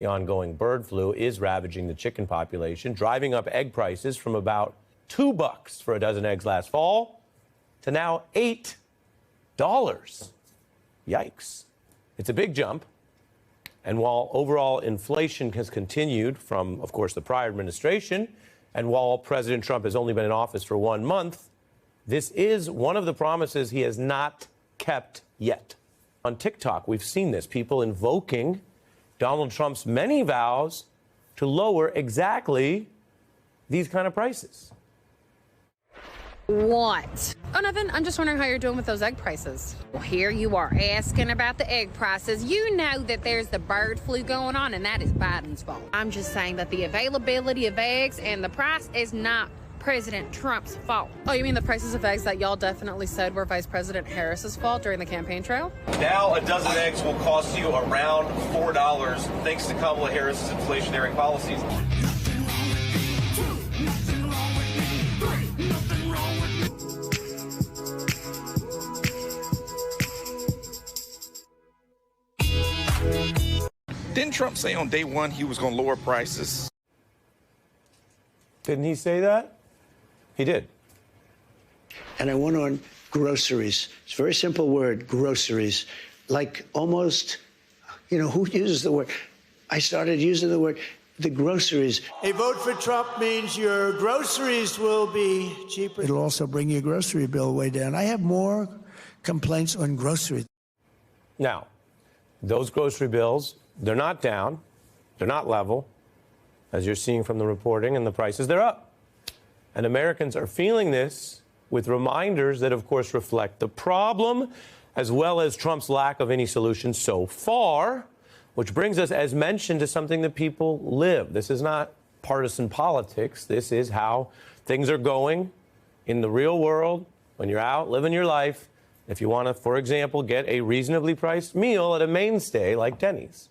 The ongoing bird flu is ravaging the chicken population, driving up egg prices from about $2 for a dozen eggs last fall to now $8. Yikes. It's a big jump. And while overall inflation has continued from, of course, the prior administration, and while President Trump has only been in office for 1 month, this is one of the promises he has not kept yet. On TikTok, we've seen this, people invoking Donald Trump's many vows to lower exactly these kind of prices. What? Oh, nothing. I'm just wondering how you're doing with those egg prices. Well, here you are asking about the egg prices. You know that there's the bird flu going on, and that is Biden's fault. I'm just saying that the availability of eggs and the price is not President Trump's fault. Oh, you mean the prices of eggs that y'all definitely said were Vice President Harris's fault during the campaign trail? Now a dozen eggs will cost you around $4 thanks to Kamala Harris's inflationary policies. Didn't Trump say on day one he was going to lower prices? Didn't he say that? He did. And I went on groceries. It's a very simple word, groceries. Like almost, who uses the word? I started using the word, the groceries. A vote for Trump means your groceries will be cheaper. It'll also bring your grocery bill way down. I have more complaints on groceries. Now, those grocery bills, they're not down, they're not level, as you're seeing from the reporting, and the prices, they're up. And Americans are feeling this with reminders that, of course, reflect the problem, as well as Trump's lack of any solution so far, which brings us, as mentioned, to something that people live. This is not partisan politics. This is how things are going in the real world when you're out living your life. If you want to, for example, get a reasonably priced meal at a mainstay like Denny's.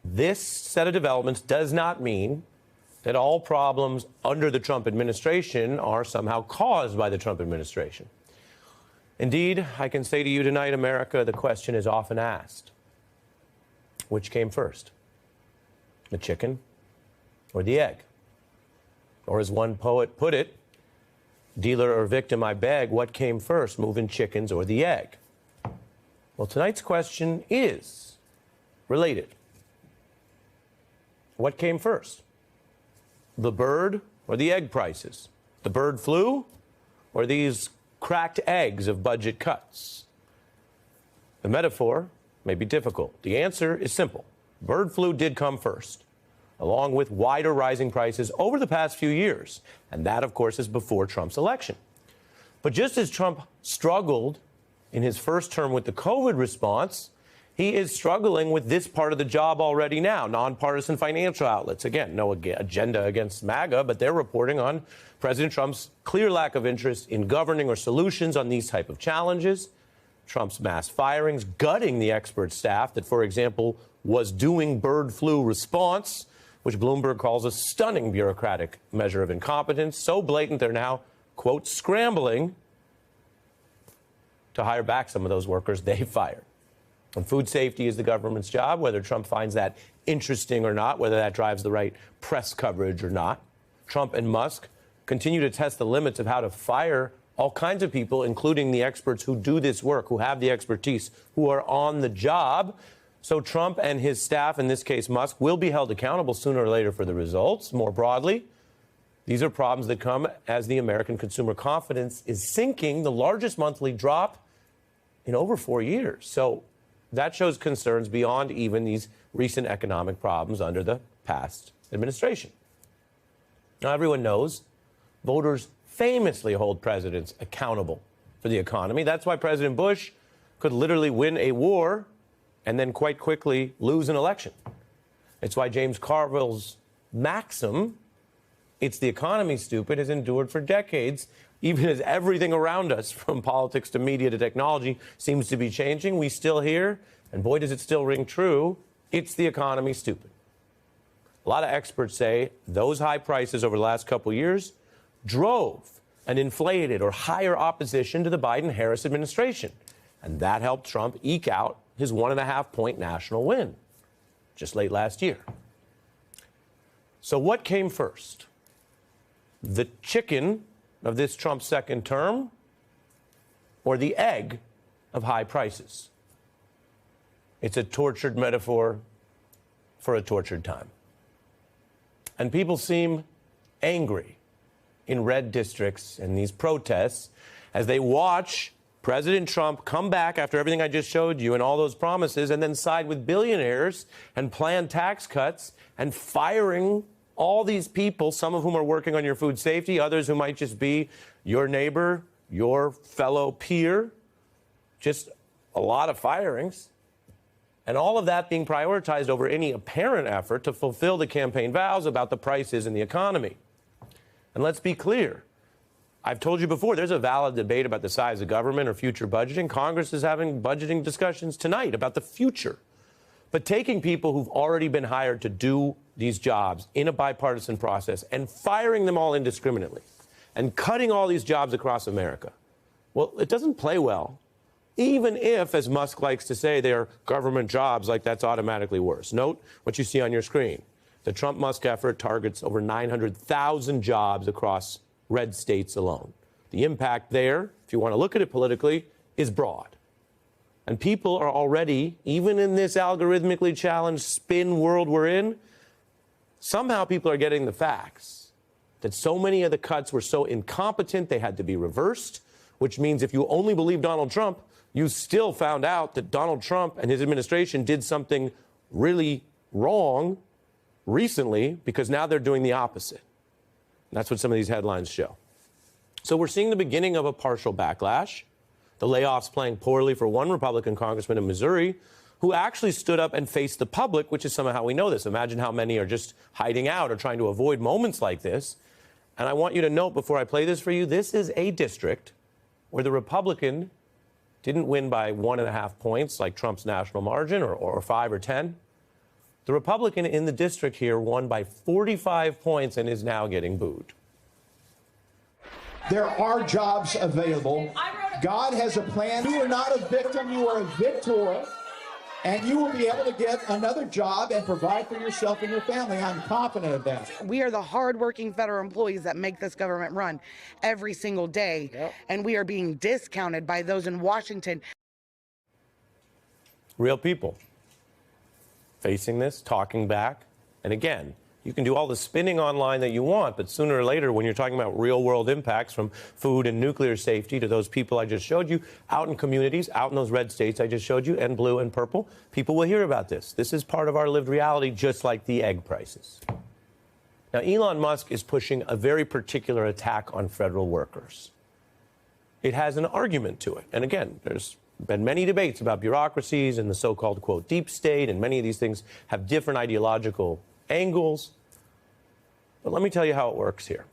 This set of developments does not mean that all problems under the Trump administration are somehow caused by the Trump administration. Indeed, I can say to you tonight, America, the question is often asked. Which came first? The chicken or the egg? Or as one poet put it, dealer or victim, I beg, what came first, moving chickens or the egg? Well, tonight's question is related. What came first? The bird or the egg prices? The bird flu or these cracked eggs of budget cuts? The metaphor may be difficult. The answer is simple. Bird flu did come first, along with wider rising prices over the past few years. And that, of course, is before Trump's election. But just as Trump struggled in his first term with the COVID response, he is struggling with this part of the job already now. Nonpartisan financial outlets, again, no agenda against MAGA, but they're reporting on President Trump's clear lack of interest in governing or solutions on these type of challenges. Trump's mass firings, gutting the expert staff that, for example, was doing bird flu response, which Bloomberg calls a stunning bureaucratic measure of incompetence, so blatant they're now, quote, scrambling to hire back some of those workers they fired. And food safety is the government's job, whether Trump finds that interesting or not, whether that drives the right press coverage or not. Trump and Musk continue to test the limits of how to fire all kinds of people, including the experts who do this work, who have the expertise, who are on the job. So Trump and his staff, in this case Musk, will be held accountable sooner or later for the results. More broadly, these are problems that come as the American consumer confidence is sinking, the largest monthly drop in over 4 years. So that shows concerns beyond even these recent economic problems under the past administration. Now, everyone knows voters famously hold presidents accountable for the economy. That's why President Bush could literally win a war and then quite quickly lose an election. It's why James Carville's maxim, "It's the economy, stupid," has endured for decades. Even as everything around us, from politics to media to technology, seems to be changing, we still hear, and boy, does it still ring true, it's the economy, stupid. A lot of experts say those high prices over the last couple of years drove an inflated or higher opposition to the Biden-Harris administration. And that helped Trump eke out his 1.5-point national win. just late last year. So what came first? The chicken of this Trump second term or the egg of high prices? It's a tortured metaphor for a tortured time. And people seem angry in red districts and these protests as they watch President Trump come back after everything I just showed you and all those promises and then side with billionaires and plan tax cuts and firing all these people, some of whom are working on your food safety, others who might just be your neighbor, your fellow peer. Just a lot of firings. And all of that being prioritized over any apparent effort to fulfill the campaign vows about the prices and the economy. And let's be clear. I've told you before, there's a valid debate about the size of government or future budgeting. Congress is having budgeting discussions tonight about the future. But taking people who've already been hired to do these jobs in a bipartisan process and firing them all indiscriminately and cutting all these jobs across America, well, it doesn't play well. Even if, as Musk likes to say, they are government jobs, like that's automatically worse. Note what you see on your screen. The Trump-Musk effort targets over 900,000 jobs across red states alone. The impact there, if you want to look at it politically, is broad. And people are already, even in this algorithmically challenged spin world we're in, somehow people are getting the facts that so many of the cuts were so incompetent they had to be reversed, which means if you only believe Donald Trump, you still found out that Donald Trump and his administration did something really wrong recently because now they're doing the opposite. And that's what some of these headlines show. So we're seeing the beginning of a partial backlash. The layoffs playing poorly for one Republican congressman in Missouri who actually stood up and faced the public, which is somehow how we know this. Imagine how many are just hiding out or trying to avoid moments like this. And I want you to note before I play this for you, this is a district where the Republican didn't win by 1.5 points like Trump's national margin or 5 or 10. The Republican in the district here won by 45 points and is now getting booed. There are jobs available. God has a plan. You are not a victim, you are a victor. And you will be able to get another job and provide for yourself and your family. I'm confident of that. We are the hardworking federal employees that make this government run every single day. Yep. And we are being discounted by those in Washington. Real people facing this, talking back. And again, you can do all the spinning online that you want, but sooner or later, when you're talking about real-world impacts from food and nuclear safety to those people I just showed you, out in communities, out in those red states I just showed you, and blue and purple, people will hear about this. This is part of our lived reality, just like the egg prices. Now, Elon Musk is pushing a very particular attack on federal workers. It has an argument to it. And again, there's been many debates about bureaucracies and the so-called, quote, deep state, and many of these things have different ideological angles. But let me tell you how it works here.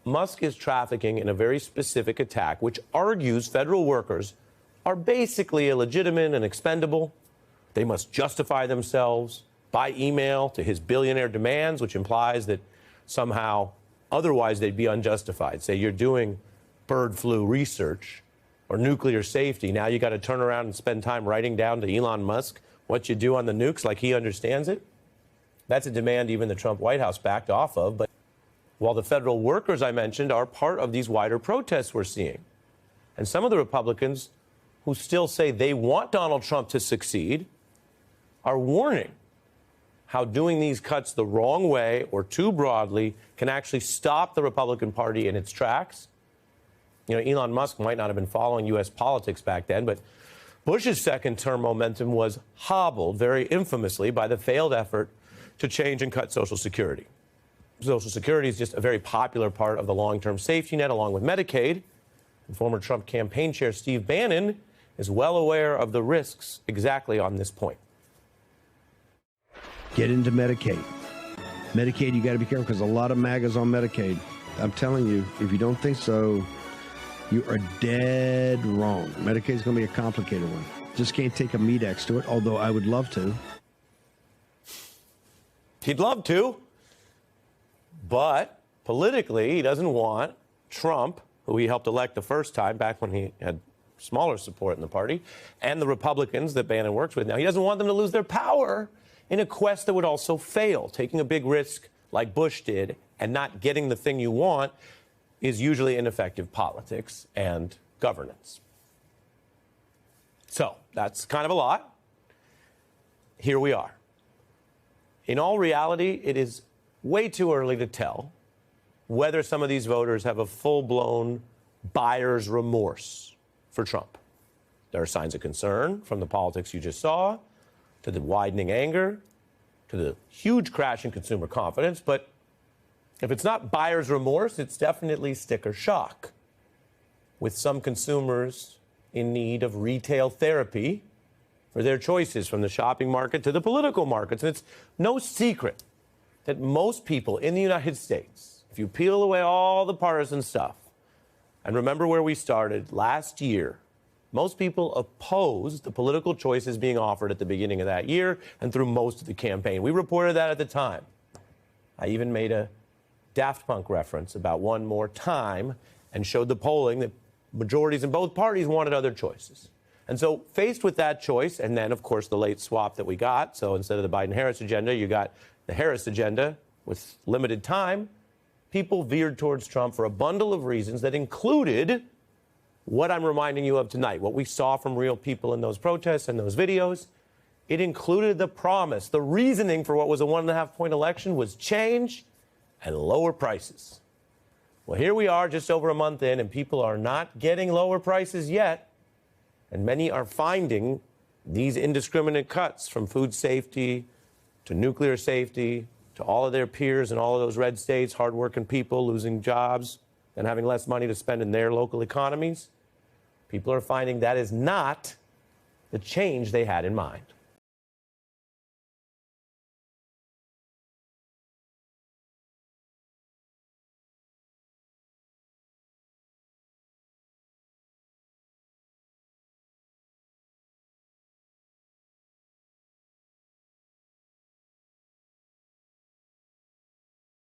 Musk is trafficking in a very specific attack, which argues federal workers are basically illegitimate and expendable. They must justify themselves by email to his billionaire demands, which implies that somehow otherwise they'd be unjustified. Say you're doing bird flu research or nuclear safety. Now you got to turn around and spend time writing down to Elon Musk what you do on the nukes like he understands it. That's a demand even the Trump White House backed off of. But while the federal workers I mentioned are part of these wider protests we're seeing, and some of the Republicans who still say they want Donald Trump to succeed are warning how doing these cuts the wrong way or too broadly can actually stop the Republican Party in its tracks. You know, Elon Musk might not have been following U.S. politics back then, but Bush's second-term momentum was hobbled very infamously by the failed effort to change and cut Social Security. Social Security is just a very popular part of the long-term safety net, along with Medicaid. And former Trump campaign chair Steve Bannon is well aware of the risks exactly on this point. Get into Medicaid. Medicaid, you got to be careful because a lot of MAGAs on Medicaid. I'm telling you, if you don't think so, you are dead wrong. Medicaid is going to be a complicated one. Just can't take a Medex to it, although I would love to. He'd love to, but politically, he doesn't want Trump, who he helped elect the first time back when he had smaller support in the party, and the Republicans that Bannon works with now. He doesn't want them to lose their power in a quest that would also fail. Taking a big risk like Bush did and not getting the thing you want is usually ineffective politics and governance. So that's kind of a lot. Here we are. In all reality, it is way too early to tell whether some of these voters have a full-blown buyer's remorse for Trump. There are signs of concern from the politics you just saw, to the widening anger, to the huge crash in consumer confidence. But if it's not buyer's remorse, it's definitely sticker shock, with some consumers in need of retail therapy for their choices, from the shopping market to the political markets. And it's no secret that most people in the United States, if you peel away all the partisan stuff, and remember where we started last year, most people opposed the political choices being offered at the beginning of that year and through most of the campaign. We reported that at the time. I even made a Daft Punk reference about one more time and showed the polling that majorities in both parties wanted other choices. And so faced with that choice, and then, of course, the late swap that we got, so instead of the Biden-Harris agenda, you got the Harris agenda with limited time, people veered towards Trump for a bundle of reasons that included what I'm reminding you of tonight, what we saw from real people in those protests and those videos. It included the promise, the reasoning for what was a 1.5-point election was change and lower prices. Well, here we are just over a month in, and people are not getting lower prices yet. And many are finding these indiscriminate cuts, from food safety to nuclear safety to all of their peers in all of those red states, hardworking people losing jobs and having less money to spend in their local economies. People are finding that is not the change they had in mind.